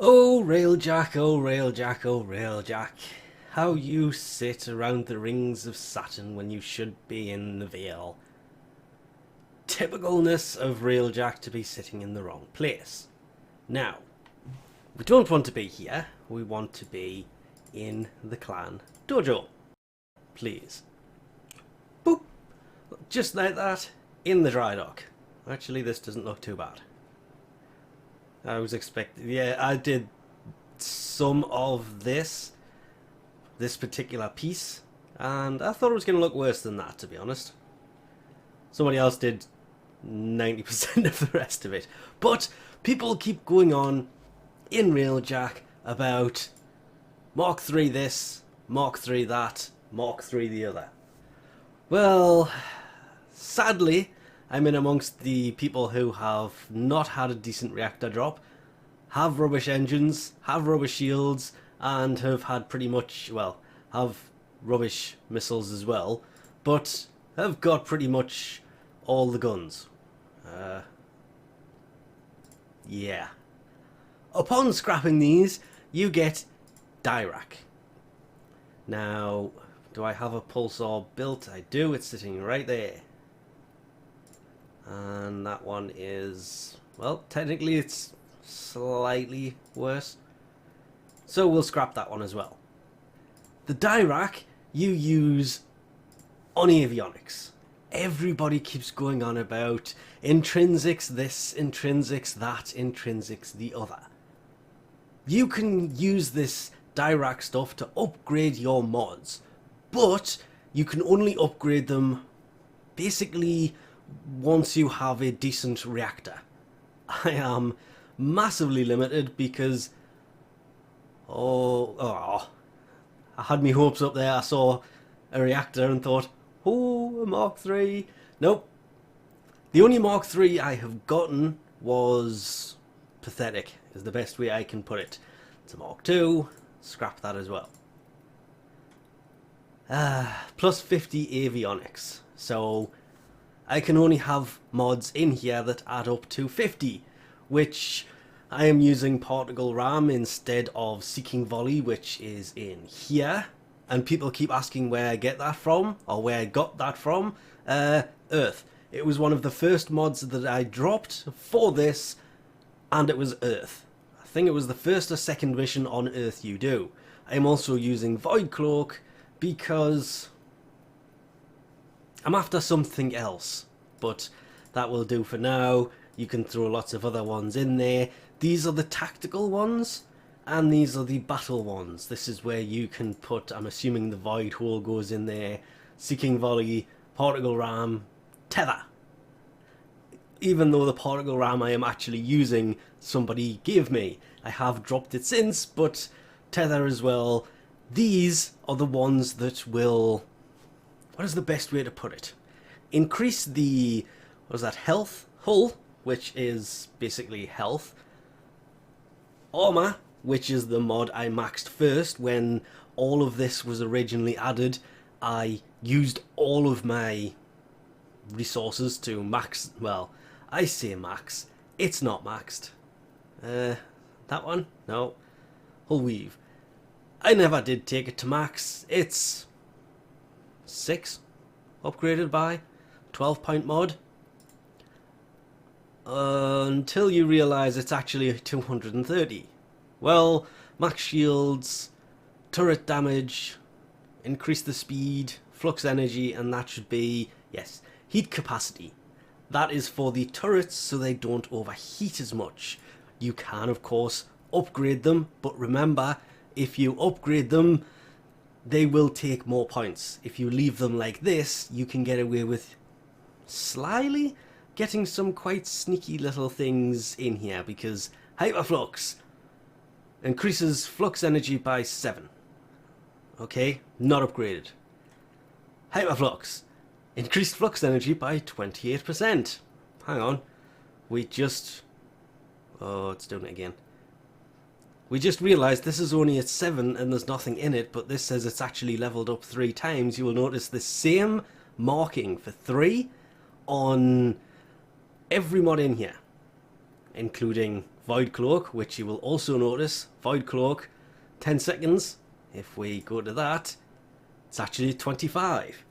Oh, railjack, oh, railjack, oh, railjack. How you sit around the rings of Saturn when you should be in the Vale. Typicalness of railjack to be sitting in the wrong place. Now, we don't want to be here. We want to be in the clan dojo. Please. Boop. Just like that, in the dry dock. Actually, this doesn't look too bad. I was expecting... Yeah, I did some of this particular piece, and I thought it was going to look worse than that, to be honest. Somebody else did 90% of the rest of it. But people keep going on in railjack about Mark 3 this, Mark 3 that, Mark 3 the other. Well, sadly, I'm in amongst the people who have not had a decent reactor drop, have rubbish engines, have rubbish shields, and have had pretty much, well, have rubbish missiles as well, but have got pretty much all the guns. Yeah. Upon scrapping these, you get Dirac. Now, do I have a pulsar built? I do, it's sitting right there. And that one is, well, technically it's slightly worse. So we'll scrap that one as well. The Dirac you use on Avionics. Everybody keeps going on about intrinsics this, intrinsics that, intrinsics the other. You can use this Dirac stuff to upgrade your mods, but you can only upgrade them basically once you have a decent reactor. I am massively limited because I had my hopes up there. I saw a reactor and thought, oh, a Mark 3. Nope. The only Mark 3 I have gotten was pathetic, is the best way I can put it. It's a Mark 2. Scrap that as well. Plus 50 avionics. So I can only have mods in here that add up to 50, which I am using particle ram instead of seeking volley, which is in here. And people keep asking where I get that from, or where I got that from. Earth. It was one of the first mods that I dropped for this, and it was Earth. I think it was the first or second mission on Earth you do. I'm also using Void Cloak because I'm after something else, but that will do for now. You can throw lots of other ones in there. These are the tactical ones, and these are the battle ones. This is where you can put, I'm assuming the Void Hole goes in there, Seeking Volley, Particle Ram, Tether. Even though the Particle Ram I am actually using, somebody gave me. I have dropped it since, but Tether as well. These are the ones that will... What is the best way to put it? Increase the... What is that? Health? Hull, which is basically health. Armor, which is the mod I maxed first when all of this was originally added. I used all of my resources to max... Well, I say max. It's not maxed. That one? No. Hull weave. I never did take it to max. It's 6 upgraded by 12-point mod. Until you realise it's actually 230. Well, max shields, turret damage, increase the speed, flux energy, and that should be, yes, heat capacity. That is for the turrets so they don't overheat as much. You can, of course, upgrade them, but remember, if you upgrade them, they will take more points. If you leave them like this, you can get away with slyly getting some quite sneaky little things in here, because Hyperflux increases flux energy by 7. Okay, not upgraded. Hyperflux. Increased flux energy by 28%. Hang on. We just... Oh, it's doing it again. We just realised this is only at 7 and there's nothing in it, but this says it's actually leveled up 3 times. You will notice the same marking for 3 on every mod in here, including Void Cloak, which you will also notice, Void Cloak, 10 seconds. If we go to that, it's actually 25.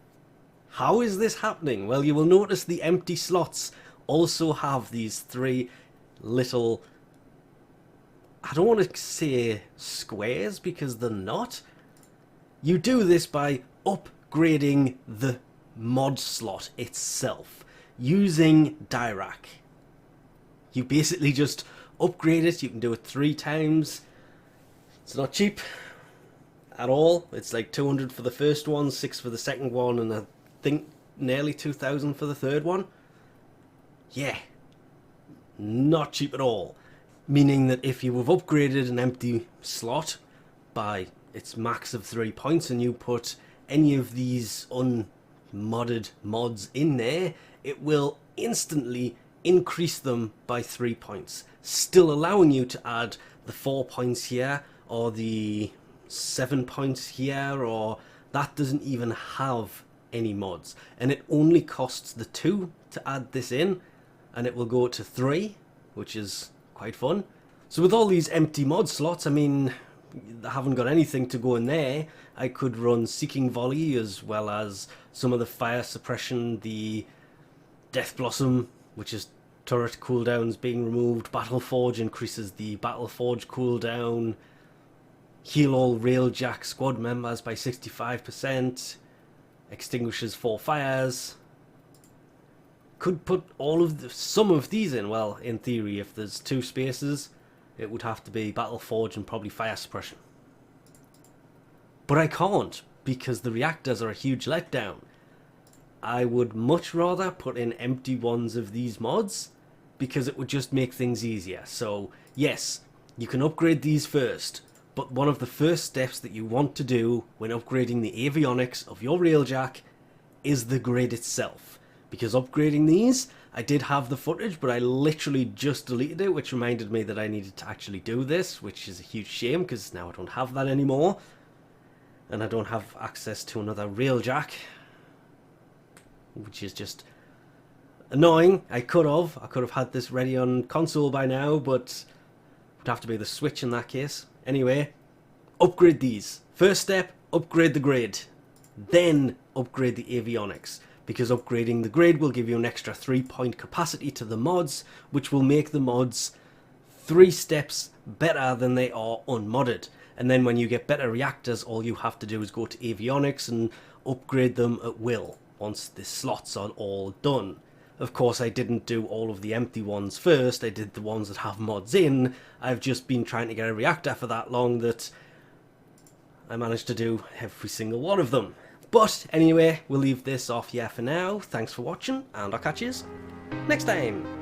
How is this happening? Well, you will notice the empty slots also have these 3 little, I don't want to say squares because they're not. You do this by upgrading the mod slot itself using Dirac. You basically just upgrade it. You can do it 3 times. It's not cheap at all. It's like 200 for the first one, 6 for the second one, and I think nearly 2,000 for the third one. Yeah, not cheap at all. Meaning that if you have upgraded an empty slot by its max of 3 points and you put any of these unmodded mods in there, it will instantly increase them by 3 points, still allowing you to add the 4 points here or the 7 points here, or that doesn't even have any mods, and it only costs the 2 to add this in, and it will go to 3, which is quite fun. So with all these empty mod slots, I mean, I haven't got anything to go in there. I could run Seeking Volley as well as some of the fire suppression, the Death Blossom, which is turret cooldowns being removed. Battle Forge increases the Battle Forge cooldown. Heal all railjack squad members by 65%. Extinguishes 4 fires. Could put some of these in. Well, in theory, if there's 2 spaces, it would have to be Battle Forge and probably fire suppression. But I can't, because the reactors are a huge letdown. I would much rather put in empty ones of these mods, because it would just make things easier. So yes, you can upgrade these first, but one of the first steps that you want to do when upgrading the avionics of your railjack is the grid itself. Because upgrading these, I did have the footage, but I literally just deleted it, which reminded me that I needed to actually do this, which is a huge shame because now I don't have that anymore. And I don't have access to another railjack, which is just annoying. I could have had this ready on console by now, but it would have to be the Switch in that case. Anyway, upgrade these. First step, upgrade the grid. Then upgrade the avionics, because upgrading the grid will give you an extra 3-point capacity to the mods, which will make the mods 3 steps better than they are unmodded. And then when you get better reactors, all you have to do is go to avionics and upgrade them at will once the slots are all done. Of course, I didn't do all of the empty ones first. I did the ones that have mods in. I've just been trying to get a reactor for that long that I managed to do every single one of them. But anyway, we'll leave this off here for now. Thanks for watching, and I'll catch you next time.